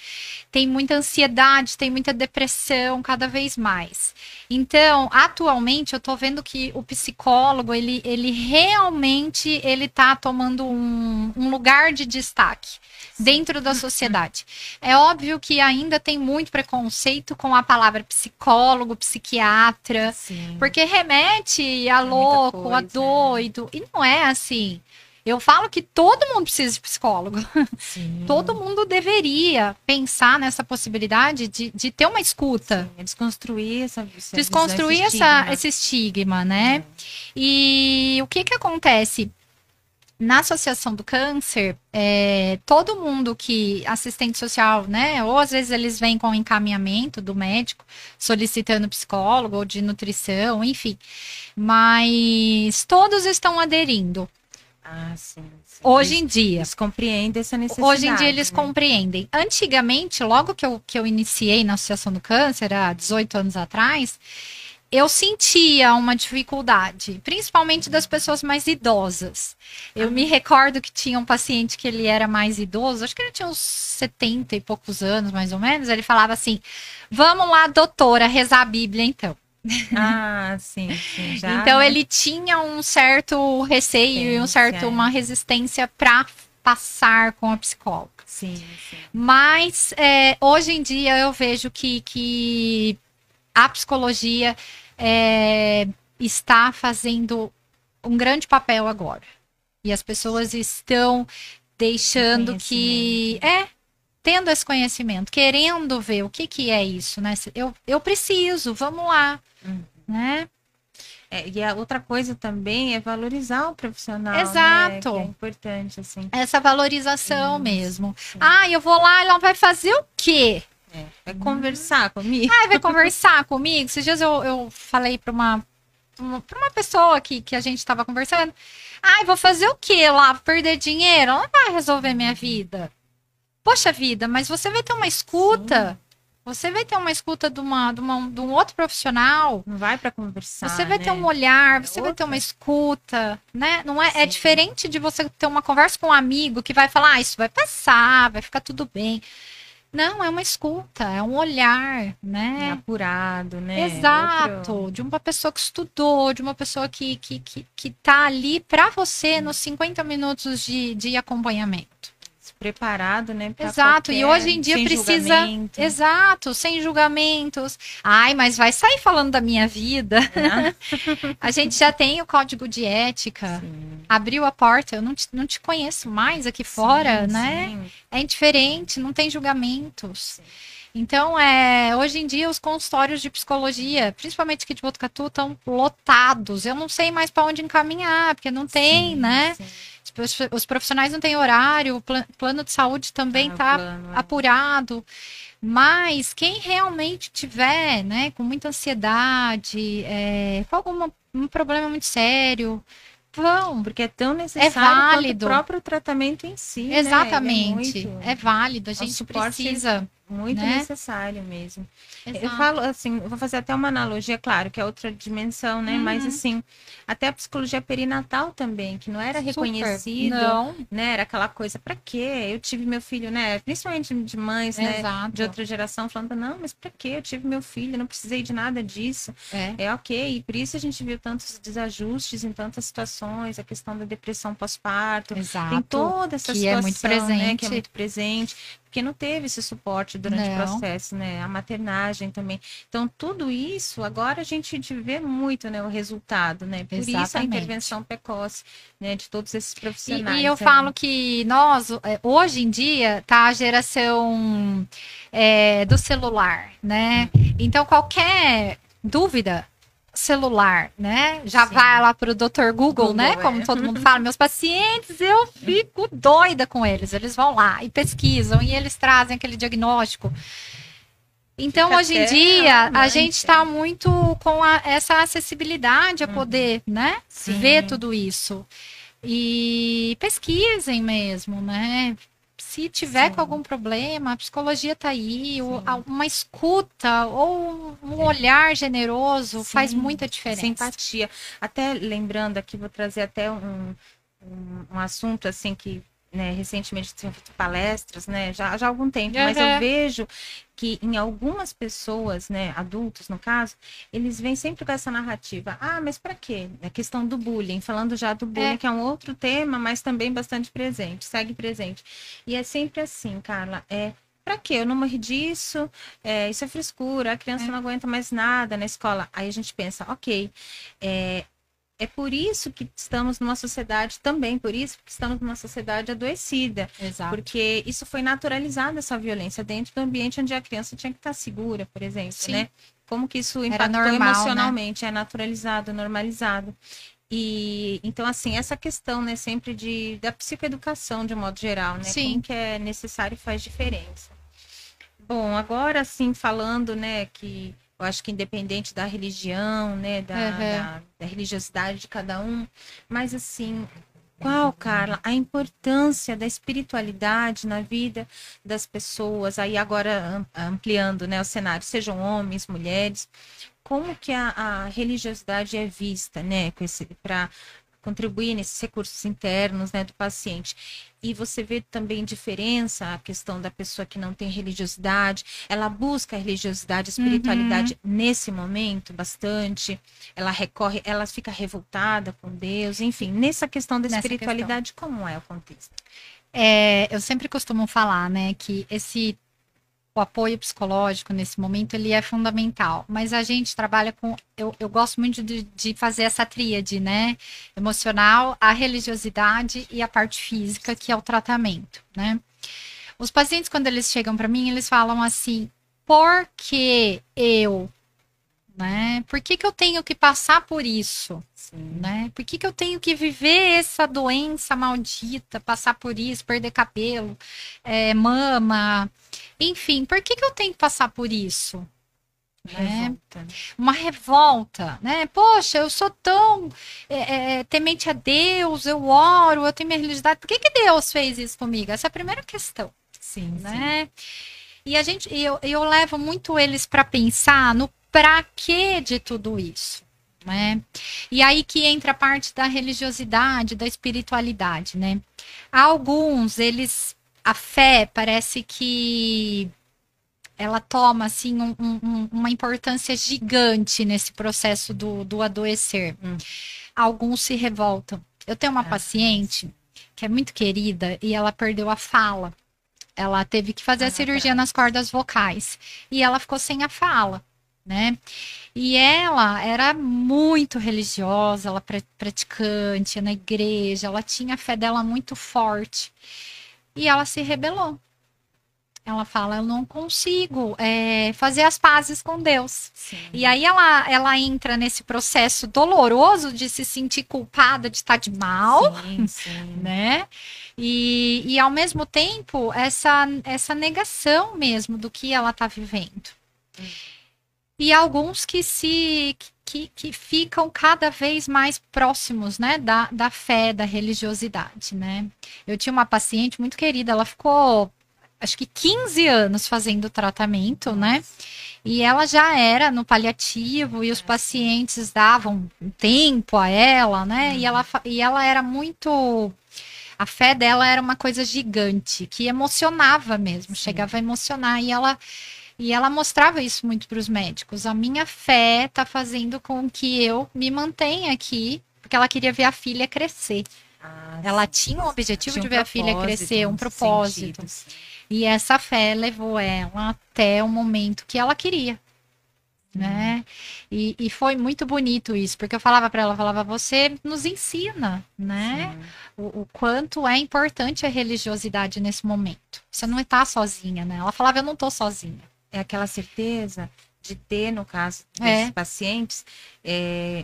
Tem muita ansiedade, tem muita depressão cada vez mais. Então, atualmente, eu tô vendo que o psicólogo, ele realmente ele tá tomando um lugar de destaque dentro da sociedade. É óbvio que ainda tem muito preconceito com a palavra psicólogo, psiquiatra, porque remete a louco, a doido, e não é assim. Eu falo que todo mundo precisa de psicólogo. Sim. Todo mundo deveria pensar nessa possibilidade de ter uma escuta. Sim, desconstruir esse estigma, né? E o que acontece? Na Associação do Câncer, todo mundo que assistente social, né? Ou às vezes eles vêm com encaminhamento do médico, solicitando psicólogo ou de nutrição, enfim. Mas todos estão aderindo. Sim. Hoje em dia. Eles compreendem essa necessidade. Hoje em dia eles compreendem. Antigamente, logo que eu iniciei na Associação do Câncer, há 18 anos atrás, eu sentia uma dificuldade, principalmente das pessoas mais idosas. Eu me recordo que tinha um paciente que ele era mais idoso, acho que ele tinha uns 70 e poucos anos, mais ou menos. Ele falava assim: vamos lá, doutora, rezar a Bíblia, então. Sim, já, então né? ele tinha um certo receio e uma resistência para passar com a psicóloga. Sim. Mas hoje em dia eu vejo que a psicologia está fazendo um grande papel agora. E as pessoas estão deixando que... tendo esse conhecimento, querendo ver o que que é isso, né? Eu preciso, vamos lá, né? E a outra coisa também é valorizar o profissional, né? Exato. Que é importante, assim. Essa valorização mesmo. Sim. Eu vou lá, ela vai fazer o quê? Vai conversar comigo? Vai conversar comigo? Esses dias eu falei para uma pessoa que a gente estava conversando. Vou fazer o quê lá? Perder dinheiro? Ela não vai resolver minha vida. Poxa vida, mas você vai ter uma escuta. Sim. Você vai ter uma escuta de um outro profissional. Não vai para conversar. Você vai ter um olhar, você vai ter uma escuta, né? Não é diferente de você ter uma conversa com um amigo que vai falar, isso vai passar, vai ficar tudo bem. Não, é uma escuta, é um olhar, né? É apurado, né? Exato, de uma pessoa que estudou, de uma pessoa que tá ali para você nos 50 minutos de acompanhamento. Preparado, né? Exato, e hoje em dia precisa. Julgamento. Exato, sem julgamentos. Mas vai sair falando da minha vida. A gente já tem o código de ética. Sim. Abriu a porta, eu não te conheço mais aqui fora, né? Sim. É indiferente, não tem julgamentos. Sim. Então, hoje em dia, os consultórios de psicologia, principalmente aqui de Botucatu, estão lotados. Eu não sei mais para onde encaminhar, porque não tem, né? Sim. Os profissionais não têm horário, o plano de saúde também está apurado. Mas quem realmente tiver, né, com muita ansiedade, com um problema muito sério, porque é tão necessário válido. Quanto o próprio tratamento em si. Exatamente. Né? É válido, a gente precisa. Muito necessário mesmo. Exato. Eu falo assim, eu vou fazer até uma analogia, claro, que é outra dimensão, né? Mas assim, até a psicologia perinatal também, que não era reconhecido, né? Era aquela coisa, pra quê? Eu tive meu filho, né? Principalmente de mães, né? De outra geração, falando, não, mas pra quê? Eu tive meu filho, não precisei de nada disso. Ok, e por isso a gente viu tantos desajustes em tantas situações, a questão da depressão pós-parto. Tem toda essa situação, é muito presente. Né? Que é muito presente. Porque não teve esse suporte durante o processo, né? A maternagem também. Então, tudo isso, agora a gente vê muito, né? O resultado, né? Por isso a intervenção precoce, né? De todos esses profissionais. E eu falo que nós, hoje em dia, tá a geração do celular, né? Então, qualquer dúvida... celular, né? Já vai lá pro Dr. Google, né? Como todo mundo fala, meus pacientes, eu fico doida com eles. Eles vão lá e pesquisam e eles trazem aquele diagnóstico. Então, hoje em dia, a gente está muito com essa acessibilidade a poder, né? Ver tudo isso. E pesquisem mesmo, né? Se tiver com algum problema, a psicologia tá aí, uma escuta ou um olhar generoso faz muita diferença. Simpatia. Até lembrando aqui, vou trazer até um assunto assim que, né, recentemente tenho feito palestras, né, já há algum tempo, mas eu vejo que em algumas pessoas, né, adultos no caso, eles vêm sempre com essa narrativa. Mas para quê? A questão do bullying, falando já do bullying, que é um outro tema, mas também bastante presente, segue presente. E é sempre assim, Carla, pra quê? Eu não morri disso, isso é frescura, a criança não aguenta mais nada na escola. Aí a gente pensa, ok, é por isso que estamos numa sociedade, também por isso que estamos numa sociedade adoecida. Exato. Porque isso foi naturalizado, essa violência, dentro do ambiente onde a criança tinha que estar segura, por exemplo, né? Como que isso impactou emocionalmente, né? É naturalizado, normalizado. E então, assim, essa questão, né, sempre da psicoeducação, de um modo geral, né? Como que é necessário e faz diferença. Bom, agora sim, falando, né, que eu acho que independente da religião, né, da religiosidade de cada um, mas assim, qual, Carla, a importância da espiritualidade na vida das pessoas, aí agora ampliando, né, o cenário, sejam homens, mulheres, como que a religiosidade é vista, né, para contribuir nesses recursos internos, né, do paciente. E você vê também diferença, a questão da pessoa que não tem religiosidade, ela busca a religiosidade, a espiritualidade nesse momento bastante, ela fica revoltada com Deus, enfim, nessa questão da espiritualidade, como é o contexto? Eu sempre costumo falar, né, que esse o apoio psicológico nesse momento, ele é fundamental. Mas a gente trabalha com... Eu gosto muito de fazer essa tríade, né? Emocional, a religiosidade e a parte física, que é o tratamento, né? Os pacientes, quando eles chegam para mim, eles falam assim, por que eu, né? Por que eu tenho que passar por isso? Sim. Né? Por que eu tenho que viver essa doença maldita, passar por isso, perder cabelo, mama, enfim, por que eu tenho que passar por isso? Né? Uma revolta, né? Poxa, eu sou tão temente a Deus, eu oro, eu tenho minha religiosidade, por que Deus fez isso comigo? Essa é a primeira questão. Sim, né? Sim. E eu levo muito eles para pensar no para quê de tudo isso, né? E aí que entra a parte da religiosidade, da espiritualidade, né? Alguns, a fé parece que ela toma, assim, uma importância gigante nesse processo do adoecer. Alguns se revoltam. Eu tenho uma paciente que é muito querida e ela perdeu a fala. Ela teve que fazer a cirurgia nas cordas vocais e ela ficou sem a fala, né? E ela era muito religiosa, ela praticante, ia na igreja, ela tinha a fé dela muito forte. E ela se rebelou. Ela fala, eu não consigo fazer as pazes com Deus. Sim. E aí ela entra nesse processo doloroso de se sentir culpada de estar de mal, sim. Né? E ao mesmo tempo, essa negação mesmo do que ela está vivendo. E alguns que ficam cada vez mais próximos, né, da fé, da religiosidade, né? Eu tinha uma paciente muito querida, ela ficou, acho que 15 anos fazendo tratamento, né? E ela já era no paliativo e os pacientes davam tempo a ela, né? E ela era muito... A fé dela era uma coisa gigante, que emocionava mesmo, chegava a emocionar. E ela mostrava isso muito para os médicos. A minha fé está fazendo com que eu me mantenha aqui, porque ela queria ver a filha crescer. Ela tinha um objetivo de ver a filha crescer, um propósito. E essa fé levou ela até o momento que ela queria. Né? E foi muito bonito isso, porque eu falava para ela, você nos ensina, né? O quanto é importante a religiosidade nesse momento. Você não está sozinha, né? Ela falava, eu não estou sozinha. É aquela certeza de ter, no caso desses pacientes,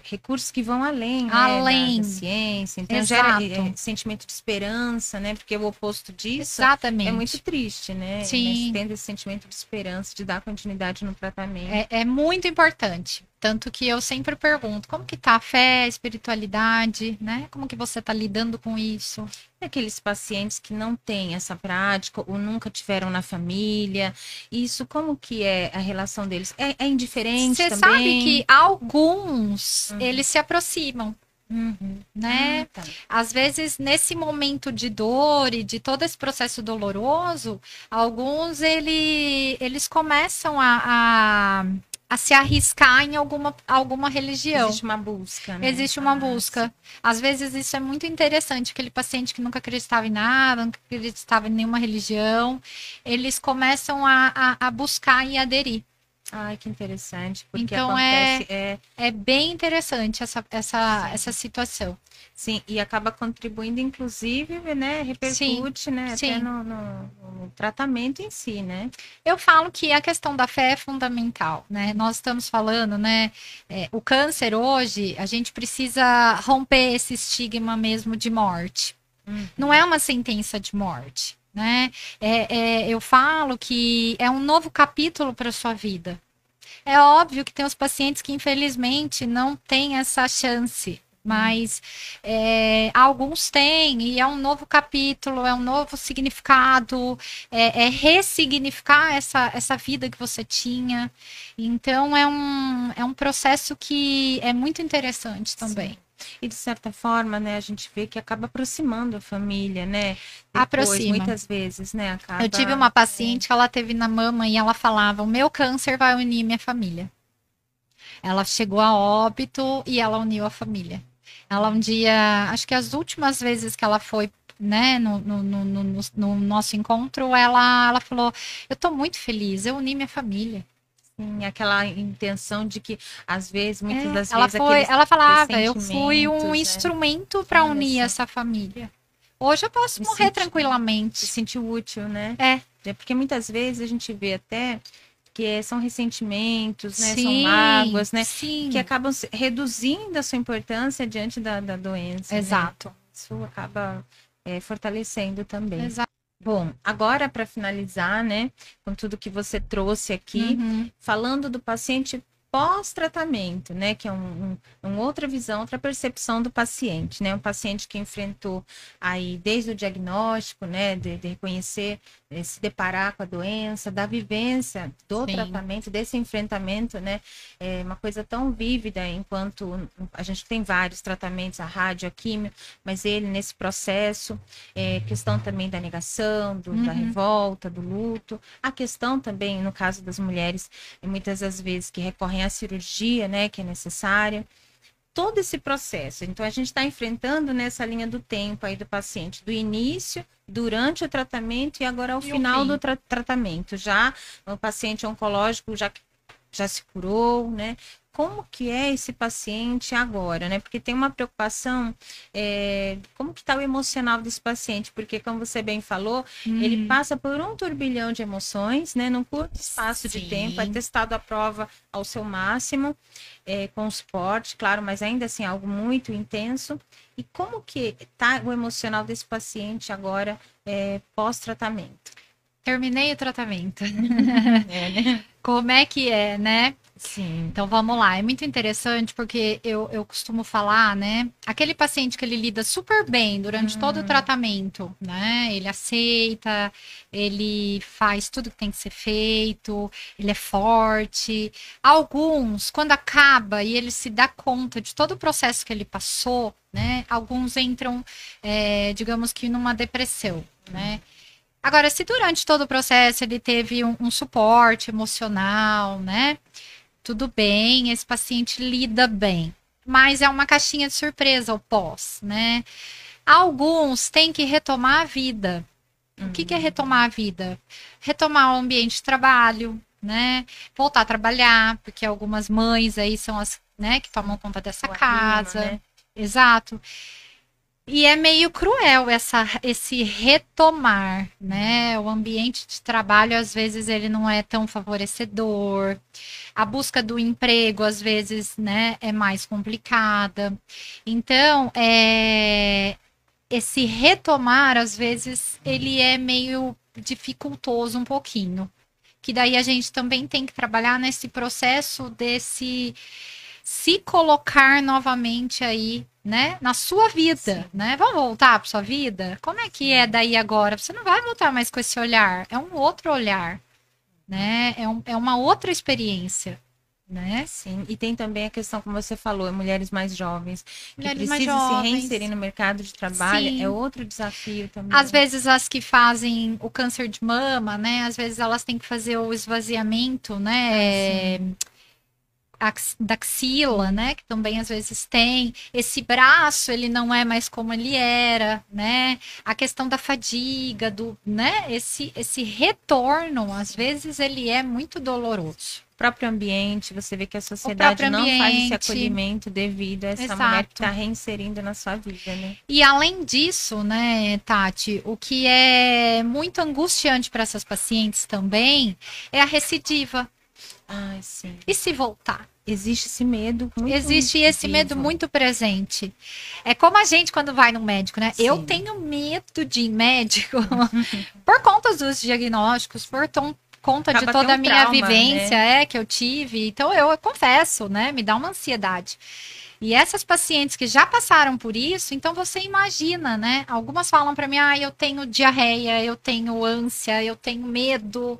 recursos que vão além, né, da ciência. Então, gera sentimento de esperança, né? Porque o oposto disso é muito triste, né? Sim. Mas tendo esse sentimento de esperança, de dar continuidade no tratamento. É muito importante. Tanto que eu sempre pergunto, como que tá a fé, a espiritualidade, né? Como que você tá lidando com isso? Aqueles pacientes que não têm essa prática ou nunca tiveram na família, isso como que é a relação deles? É indiferente também? Você sabe que alguns, eles se aproximam. Né? Tá. Às vezes, nesse momento de dor e de todo esse processo doloroso, alguns eles começam a se arriscar em alguma religião. Existe uma busca, né? Existe uma busca. Sim. Às vezes isso é muito interessante, aquele paciente que nunca acreditava em nada, nunca acreditava em nenhuma religião, eles começam a buscar e aderir. Ai, que interessante. Porque então acontece, é bem interessante essa situação. Sim, e acaba contribuindo, inclusive, né? Repercute, sim, né? Sim. Até no tratamento em si, né? Eu falo que a questão da fé é fundamental, né? Nós estamos falando, né? O câncer hoje, a gente precisa romper esse estigma mesmo de morte. Não é uma sentença de morte. Né? Eu falo que é um novo capítulo para a sua vida. É óbvio que tem os pacientes que, infelizmente, não têm essa chance, mas alguns têm, e é um novo capítulo, é um novo significado, ressignificar essa vida que você tinha. Então, é um processo que é muito interessante também. Sim. E de certa forma, né, a gente vê que acaba aproximando a família, né? Aproxima. Muitas vezes, né? Acaba... Eu tive uma paciente que ela teve na mama e ela falava, o meu câncer vai unir minha família. Ela chegou a óbito e ela uniu a família. Ela um dia, acho que as últimas vezes que ela foi né, no nosso encontro, ela falou, eu tô muito feliz, eu uni minha família. Sim, aquela intenção de que, às vezes, muitas das vezes, Ela falava, eu fui um ressentimentos, né? instrumento para Olha unir só. essa família. Hoje eu posso morrer Se tranquilamente. sentir útil, né? É. Porque muitas vezes a gente vê até que são ressentimentos, né? São Sim, mágoas, né? sim. Que acabam reduzindo a sua importância diante da doença. Exato. Né? Isso acaba fortalecendo também. Exato. Bom, agora para finalizar, né, com tudo que você trouxe aqui, falando do paciente pós-tratamento, né, que é uma outra visão, outra percepção do paciente, né, um paciente que enfrentou aí desde o diagnóstico, né, de reconhecer, se deparar com a doença, da vivência do tratamento, desse enfrentamento, né, é uma coisa tão vívida, enquanto a gente tem vários tratamentos, a rádio, a químio, mas ele nesse processo, questão também da negação, da revolta, do luto, a questão também, no caso das mulheres, muitas das vezes que recorrem à cirurgia, né, que é necessária, todo esse processo. Então, a gente está enfrentando nessa linha do tempo aí do paciente, do início, durante o tratamento e agora ao final do tratamento. Já o paciente oncológico já se curou, né? Como que é esse paciente agora, né? Porque tem uma preocupação, como que está o emocional desse paciente? Porque, como você bem falou, ele passa por um turbilhão de emoções, né? Num curto espaço de tempo, é testado à prova ao seu máximo, com suporte, claro, mas ainda assim algo muito intenso. E como que está o emocional desse paciente agora, pós-tratamento? Terminei o tratamento. Né? Como é que é, né? Sim. Então vamos lá, é muito interessante porque eu costumo falar, né? Aquele paciente que ele lida super bem durante todo o tratamento, né? Ele aceita, ele faz tudo que tem que ser feito, ele é forte. Alguns, quando acaba e ele se dá conta de todo o processo que ele passou, né? Alguns entram, digamos que numa depressão, né? Agora, se durante todo o processo ele teve um suporte emocional, né? Tudo bem, esse paciente lida bem, mas é uma caixinha de surpresa o pós, né? Alguns têm que retomar a vida. O que é retomar a vida? Retomar o ambiente de trabalho, né? Voltar a trabalhar, porque algumas mães aí são as, né, que tomam conta dessa casa. Né? Exato. E é meio cruel esse retomar, né? O ambiente de trabalho, às vezes, ele não é tão favorecedor. A busca do emprego, às vezes, né, é mais complicada. Então, esse retomar, às vezes, ele é meio dificultoso um pouquinho. Que daí a gente também tem que trabalhar nesse processo desse se colocar novamente aí, né, na sua vida, né? Vamos voltar para sua vida? Como é que é daí agora? Você não vai voltar mais com esse olhar, é um outro olhar, né? É uma outra experiência, né? Sim, e tem também a questão, como você falou, mulheres mais jovens, mulheres que precisam se reinserir no mercado de trabalho, é outro desafio também. Às vezes as que fazem o câncer de mama, né? Às vezes elas têm que fazer o esvaziamento, né? Da axila, né, que também às vezes tem, esse braço, ele não é mais como ele era, né, a questão da fadiga, né, esse retorno, às vezes ele é muito doloroso. O próprio ambiente, você vê que a sociedade não faz esse acolhimento devido a essa mulher que está reinserindo na sua vida, né. E além disso, né, Tati, o que é muito angustiante para essas pacientes também é a recidiva. Ai, sim. E se voltar? Existe esse medo muito Existe esse medo muito presente. É como a gente quando vai no médico, né? Sim. Eu tenho medo de ir médico por conta dos diagnósticos, por conta de toda a minha vivência, né? Que eu tive. Então, eu confesso, né? Me dá uma ansiedade. E essas pacientes que já passaram por isso, então você imagina, né? Algumas falam para mim, eu tenho diarreia, eu tenho ânsia, eu tenho medo.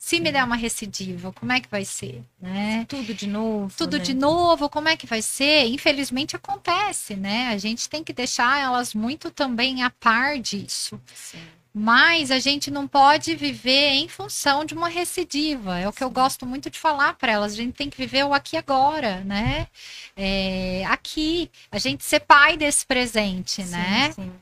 Se me der uma recidiva, como é que vai ser, né? Tudo de novo. Tudo, né? De novo, como é que vai ser? Infelizmente acontece, né? A gente tem que deixar elas muito também a par disso. Sim. Mas a gente não pode viver em função de uma recidiva. É o que eu gosto muito de falar para elas. A gente tem que viver o aqui e agora, né? Aqui, a gente ser pai desse presente, né? Sim.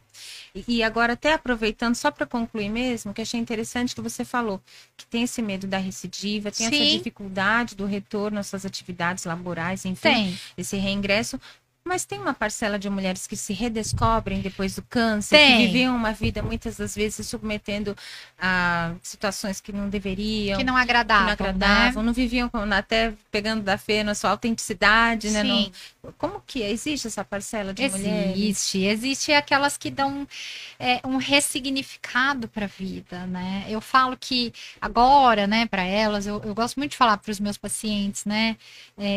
E agora, até aproveitando, só para concluir mesmo, que achei interessante que você falou que tem esse medo da recidiva, tem essa Sim, dificuldade do retorno às suas atividades laborais, enfim, tem. esse reingresso. Mas tem uma parcela de mulheres que se redescobrem depois do câncer, que Tem. viviam uma vida muitas das vezes se submetendo a situações que não deveriam, Que não que não agradavam, agradavam, né? não viviam até pegando da fé na sua autenticidade, né? Sim. Como que é? Existe essa parcela de mulheres? Existe aquelas que dão um ressignificado para a vida, né? Eu falo que agora, né, para elas, eu gosto muito de falar para os meus pacientes, né,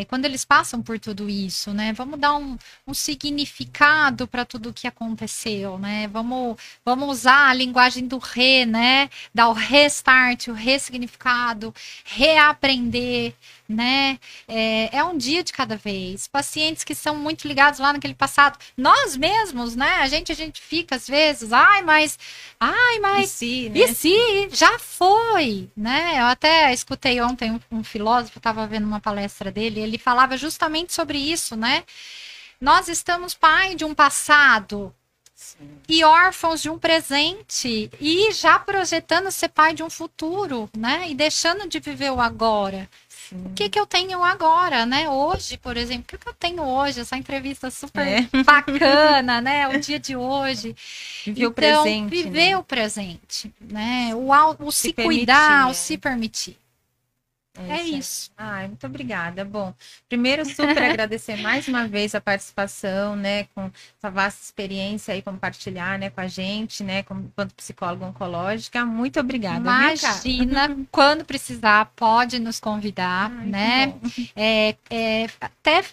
quando eles passam por tudo isso, né, vamos dar um significado para tudo o que aconteceu, né? Vamos usar a linguagem do né? Dar o restart, o ressignificado, reaprender, né? É um dia de cada vez. Pacientes que são muito ligados lá naquele passado. Nós mesmos, né? A gente fica às vezes, E se, né? e se já foi, né? Eu até escutei ontem um filósofo, estava vendo uma palestra dele, ele falava justamente sobre isso, né? Nós estamos pai de um passado e órfãos de um presente e já projetando ser pai de um futuro, né? E deixando de viver o agora. O que eu tenho agora, né? Hoje, por exemplo, o que eu tenho hoje? Essa entrevista super bacana, né? O dia de hoje. Viver o então, presente. Viver, né? O presente, né? O se cuidar, o se permitir. É isso. Ai, muito obrigada. Bom, primeiro super agradecer mais uma vez a participação, né, com essa vasta experiência aí compartilhar, né, com a gente, né, enquanto psicóloga oncológica. Muito obrigada. Imagina, quando precisar, pode nos convidar, né? Até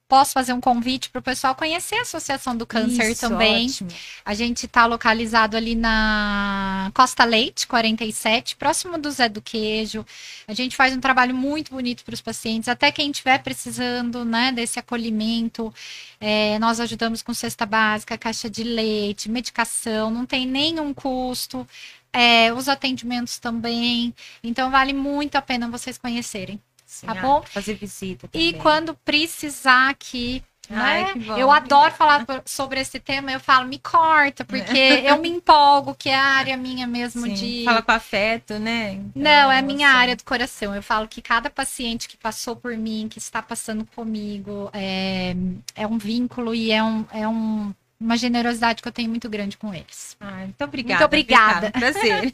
posso fazer um convite para o pessoal conhecer a Associação do Câncer também. Ótimo. A gente está localizado ali na Costa Leite, 47, próximo do Zé do Queijo. A gente faz um trabalho muito bonito para os pacientes, até quem estiver precisando, né, desse acolhimento. Nós ajudamos com cesta básica, caixa de leite, medicação, não tem nenhum custo. Os atendimentos também. Então, vale muito a pena vocês conhecerem. Sim, tá bom? Fazer visita também. E quando precisar aqui, né? Que bom. Eu adoro falar sobre esse tema, eu falo, me corta, porque eu me empolgo, que é a área minha mesmo. Sim, de... Fala com afeto, né? Então, não, é a minha área do coração. Eu falo que cada paciente que passou por mim, que está passando comigo, é um vínculo e uma generosidade que eu tenho muito grande com eles. Muito obrigada. Muito obrigada. Prazer.